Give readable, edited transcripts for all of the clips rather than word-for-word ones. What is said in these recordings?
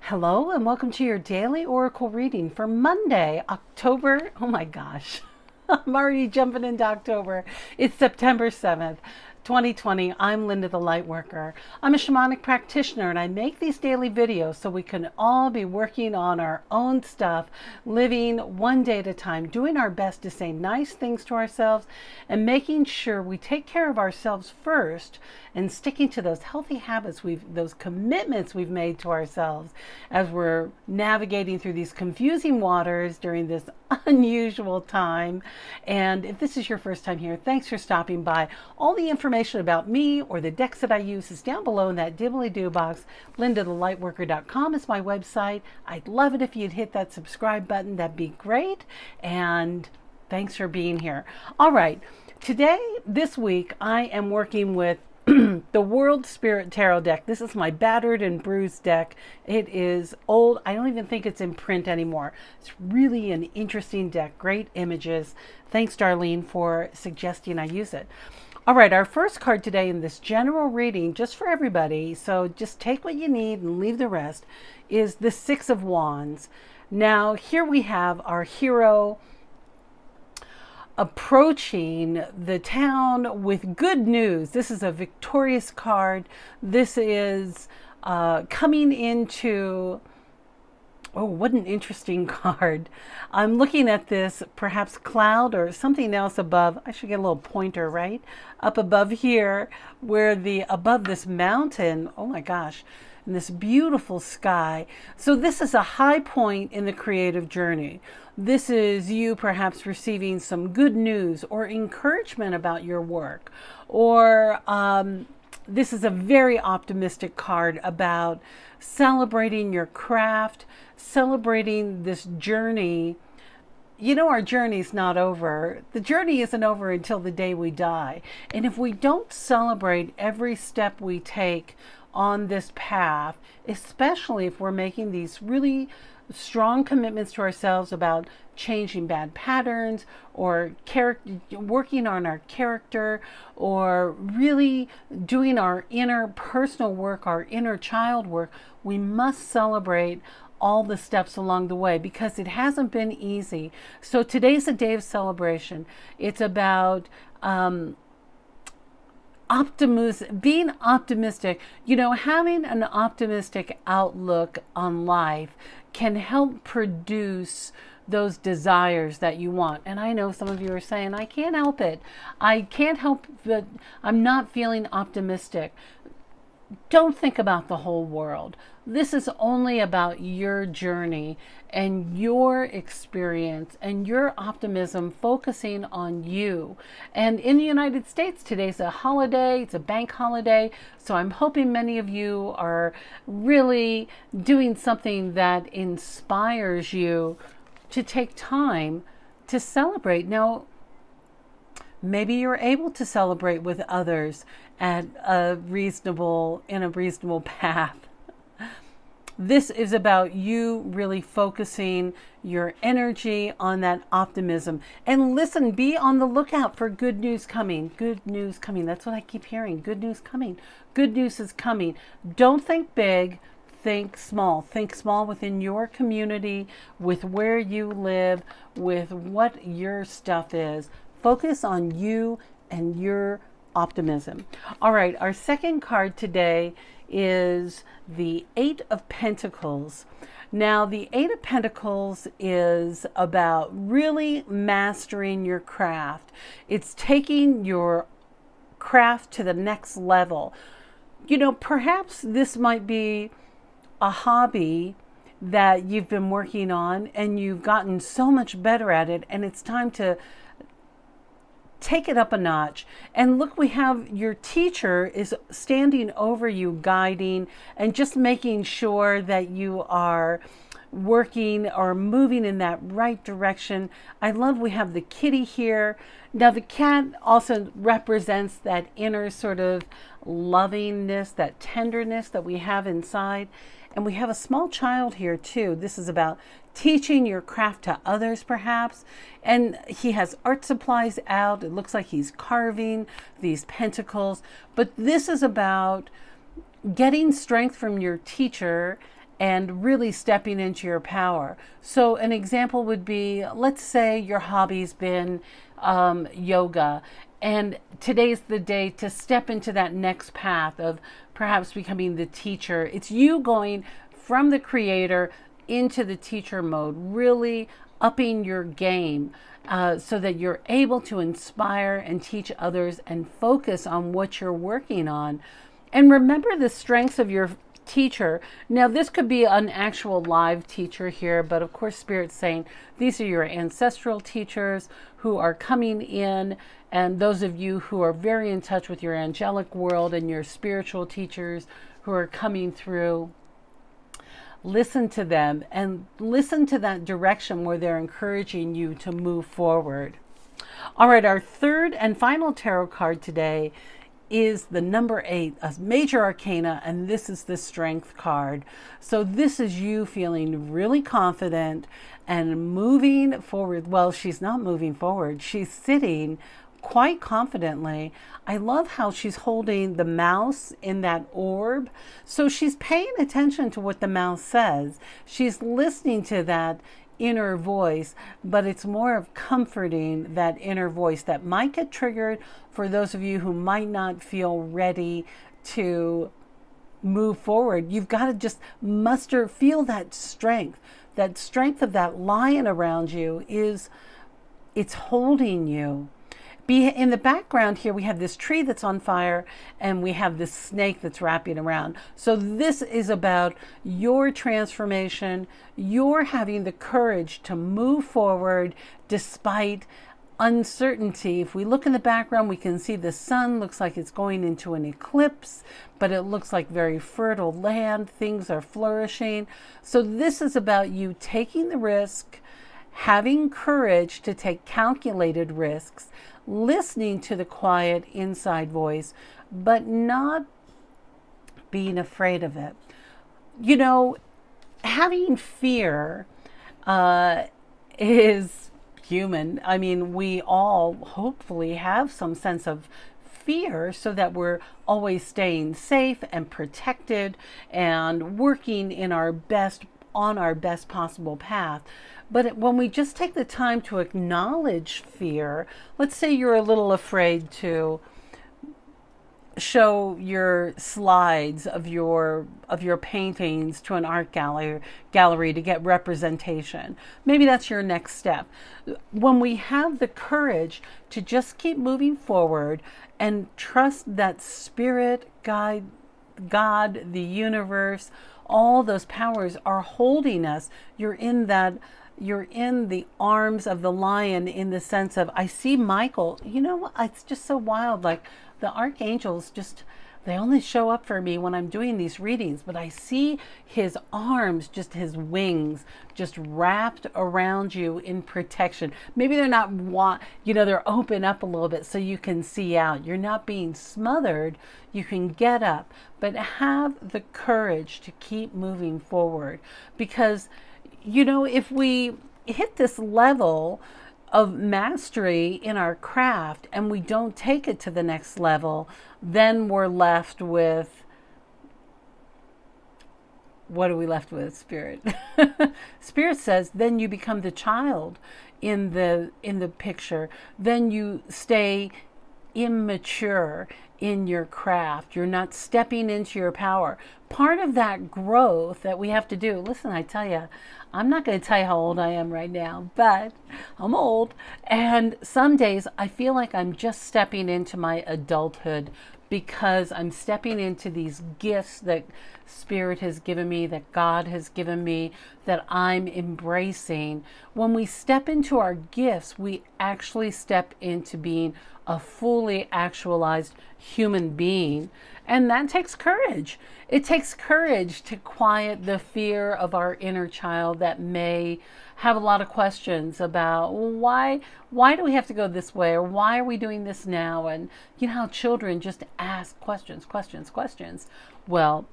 Hello and welcome to your daily oracle reading for Monday, October. Oh my gosh, I'm already jumping into October. It's September 7th. 2020. I'm Linda the Lightworker. I'm a shamanic practitioner and I make these daily videos so we can all be working on our own stuff, living one day at a time, doing our best to say nice things to ourselves and making sure we take care of ourselves first and sticking to those healthy habits those commitments we've made to ourselves as we're navigating through these confusing waters during this unusual time. And if this is your first time here, thanks for stopping by. All the information about me or the decks that I use is down below in that dibbly-doo box. LindaTheLightWorker.com is my website. I'd love it if you'd hit that subscribe button. That'd be great. And thanks for being here. All right. This week, I am working with the World Spirit Tarot deck. This is my battered and bruised deck. It is old. I don't even think it's in print anymore. It's really an interesting deck. Great images. Thanks, Darlene, for suggesting I use it. All right, our first card today in this general reading, just for everybody, so just take what you need and leave the rest, is the Six of Wands. Now, here we have our hero approaching the town with good news. This is a victorious card. This is coming into, oh, what an interesting card. I'm looking at this perhaps cloud or something else above. I should get a little pointer, right? Up above here, where above this mountain, oh my gosh, and this beautiful sky. So this is a high point in the creative journey. This is you perhaps receiving some good news or encouragement about your work. Or this is a very optimistic card about celebrating your craft, celebrating this journey. You know, our journey's not over. The journey isn't over until the day we die. And if we don't celebrate every step we take on this path, especially if we're making these really strong commitments to ourselves about changing bad patterns or working on our character or really doing our inner personal work, our inner child work, we must celebrate all the steps along the way because it hasn't been easy. So today's a day of celebration. It's about being optimistic. You know, having an optimistic outlook on life can help produce those desires that you want. And I know some of you are saying, I can't help it. I can't help that I'm not feeling optimistic. Don't think about the whole world. This is only about your journey and your experience and your optimism, focusing on you. And in the United States, today's a holiday. It's a bank holiday. So I'm hoping many of you are really doing something that inspires you to take time to celebrate. Now, maybe you're able to celebrate with others in a reasonable path. This is about you really focusing your energy on that optimism. And listen, be on the lookout for good news coming. Good news coming. That's what I keep hearing. Good news coming. Good news is coming. Don't think big. Think small. Think small within your community, with where you live, with what your stuff is. Focus on you and your optimism. All right, our second card today is the Eight of Pentacles. Now, the Eight of Pentacles is about really mastering your craft. It's taking your craft to the next level. You know, perhaps this might be a hobby that you've been working on and you've gotten so much better at it, and it's time to take it up a notch. And look, we have your teacher is standing over you, guiding and just making sure that you are working or moving in that right direction. I love we have the kitty here. Now the cat also represents that inner sort of lovingness, that tenderness that we have inside. And we have a small child here too. This is about teaching your craft to others perhaps. And he has art supplies out. It looks like he's carving these pentacles. But this is about getting strength from your teacher and really stepping into your power. So an example would be, let's say your hobby's been yoga, and today's the day to step into that next path of perhaps becoming the teacher. It's you going from the creator into the teacher mode, really upping your game so that you're able to inspire and teach others and focus on what you're working on. And remember the strengths of your teacher. Now, this could be an actual live teacher here, but of course, Spirit's saying these are your ancestral teachers who are coming in, and those of you who are very in touch with your angelic world and your spiritual teachers who are coming through. Listen to them and listen to that direction where they're encouraging you to move forward. All right, our third and final tarot card today is the number 8, a major arcana, and this is the Strength card. So this is you feeling really confident and moving forward. Well, she's not moving forward. She's sitting quite confidently. I love how she's holding the mouse in that orb. So she's paying attention to what the mouse says. She's listening to that inner voice, but it's more of comforting that inner voice that might get triggered for those of you who might not feel ready to move forward. You've got to just feel that strength of that lion around you. It's holding you. In the background here, we have this tree that's on fire, and we have this snake that's wrapping around. So this is about your transformation. You're having the courage to move forward despite uncertainty. If we look in the background, we can see the sun looks like it's going into an eclipse, but it looks like very fertile land. Things are flourishing. So this is about you taking the risk, having courage to take calculated risks, listening to the quiet inside voice, but not being afraid of it. You know, having fear is human. I mean, we all hopefully have some sense of fear so that we're always staying safe and protected and working on our best possible path. But when we just take the time to acknowledge fear, let's say you're a little afraid to show your slides of your paintings to an art gallery to get representation. Maybe that's your next step. When we have the courage to just keep moving forward and trust that spirit, God, the universe, all those powers are holding us, you're in the arms of the lion, in the sense of, I see Michael. You know what? It's just so wild. Like the archangels they only show up for me when I'm doing these readings, but I see his arms, just his wings, just wrapped around you in protection. Maybe they're not, they're open up a little bit so you can see out. You're not being smothered. You can get up, but have the courage to keep moving forward. Because, if we hit this level of mastery in our craft and we don't take it to the next level, then we're left with, what are we left with, Spirit? Spirit says, then you become the child in the picture. Then you stay immature in your craft. You're not stepping into your power. Part of that growth that we have to do, listen, I tell you, I'm not going to tell you how old I am right now, but I'm old. And some days I feel like I'm just stepping into my adulthood because I'm stepping into these gifts that Spirit has given me, that God has given me, that I'm embracing. When we step into our gifts, we actually step into being a fully actualized human being. And that takes courage. It takes courage to quiet the fear of our inner child that may have a lot of questions about, why do we have to go this way, or why are we doing this now? And you know how children just ask questions. Well,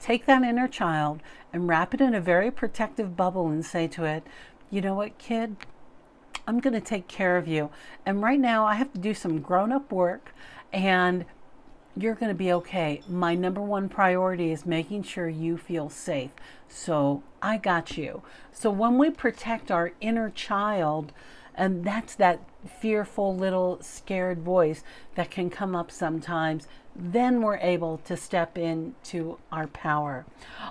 take that inner child and wrap it in a very protective bubble and say to it, you know what, kid? I'm going to take care of you. And right now I have to do some grown-up work, and You're going to be okay. My number one priority is making sure you feel safe. So I got you. So when we protect our inner child, and that's that fearful little scared voice that can come up sometimes, then we're able to step into our power.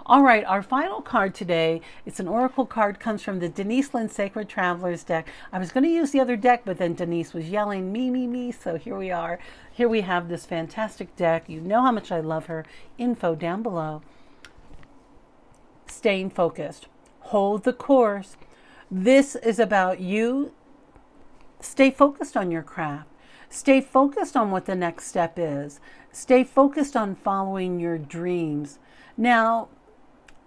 All right, our final card today, it's an oracle card, comes from the Denise Linn Sacred Travelers deck. I was going to use the other deck, but then Denise was yelling, me, me, me. So here we are. Here we have this fantastic deck. You know how much I love her. Info down below. Staying focused. Hold the course. This is about you. Stay focused on your craft. Stay focused on what the next step is. Stay focused on following your dreams. Now,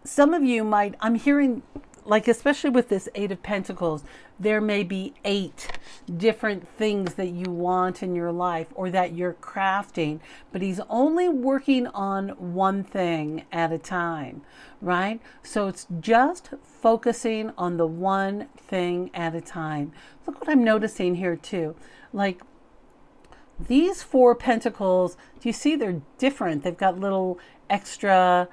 some of you might, I'm hearing, like especially with this Eight of Pentacles, there may be 8 different things that you want in your life or that you're crafting, but he's only working on one thing at a time, right? So it's just focusing on the one thing at a time. Look what I'm noticing here too. Like these 4 pentacles, do you see they're different? They've got little extra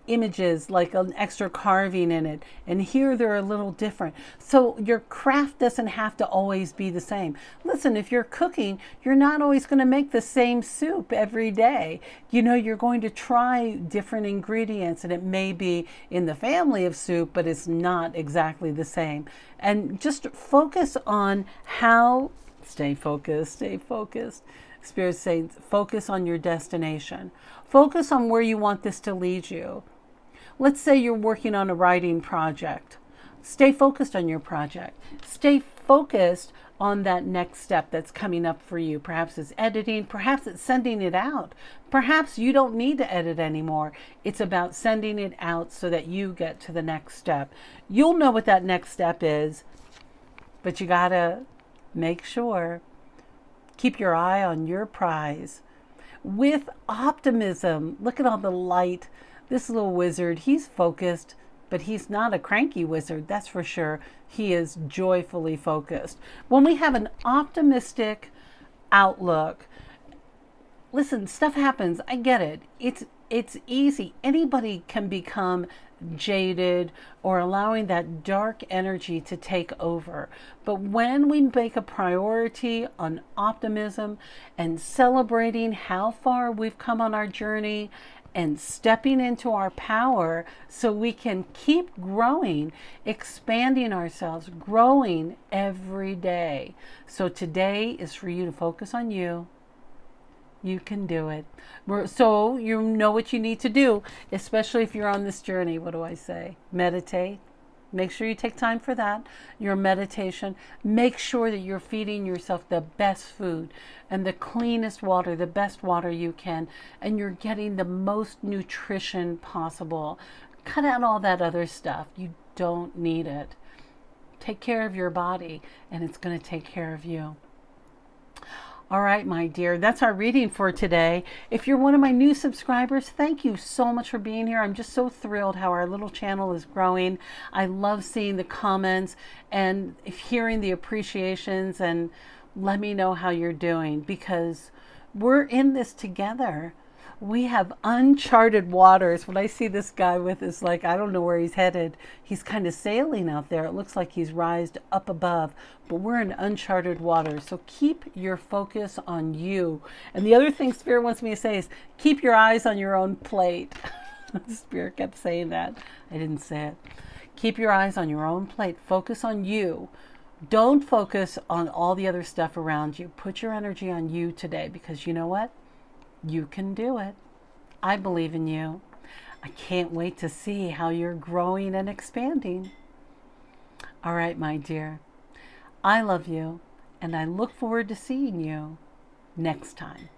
images, like an extra carving in it, and here they're a little different. So your craft doesn't have to always be the same. Listen, if you're cooking, you're not always going to make the same soup every day. You know, you're going to try different ingredients, and it may be in the family of soup, but it's not exactly the same. And just focus on how, stay focused, stay focused. Spirit saying, focus on your destination. Focus on where you want this to lead you. Let's say you're working on a writing project. Stay focused on your project. Stay focused on that next step that's coming up for you. Perhaps it's editing, perhaps it's sending it out. Perhaps you don't need to edit anymore. It's about sending it out so that you get to the next step. You'll know what that next step is, but you gotta make sure, keep your eye on your prize. With optimism, look at all the light. This little wizard, he's focused, but he's not a cranky wizard, that's for sure. He is joyfully focused. When we have an optimistic outlook, listen, stuff happens. I get it. It's easy. Anybody can become jaded or allowing that dark energy to take over. But when we make a priority on optimism and celebrating how far we've come on our journey and stepping into our power so we can keep growing, expanding ourselves, growing every day. So today is for you to focus on you. You can do it. So you know what you need to do, especially if you're on this journey. What do I say? Meditate. Make sure you take time for that. Your meditation. Make sure that you're feeding yourself the best food and the cleanest water, the best water you can, and you're getting the most nutrition possible. Cut out all that other stuff. You don't need it. Take care of your body, and it's going to take care of you. All right, my dear, that's our reading for today. If you're one of my new subscribers, thank you so much for being here. I'm just so thrilled how our little channel is growing. I love seeing the comments and hearing the appreciations, and let me know how you're doing, because we're in this together. We have uncharted waters. When I see this guy with his, like, I don't know where he's headed. He's kind of sailing out there. It looks like he's rised up above, but we're in uncharted waters. So keep your focus on you. And the other thing Spirit wants me to say is keep your eyes on your own plate. Spirit kept saying that. I didn't say it. Keep your eyes on your own plate. Focus on you. Don't focus on all the other stuff around you. Put your energy on you today, because you know what? You can do it. I believe in you. I can't wait to see how you're growing and expanding. All right, my dear. I love you, and I look forward to seeing you next time.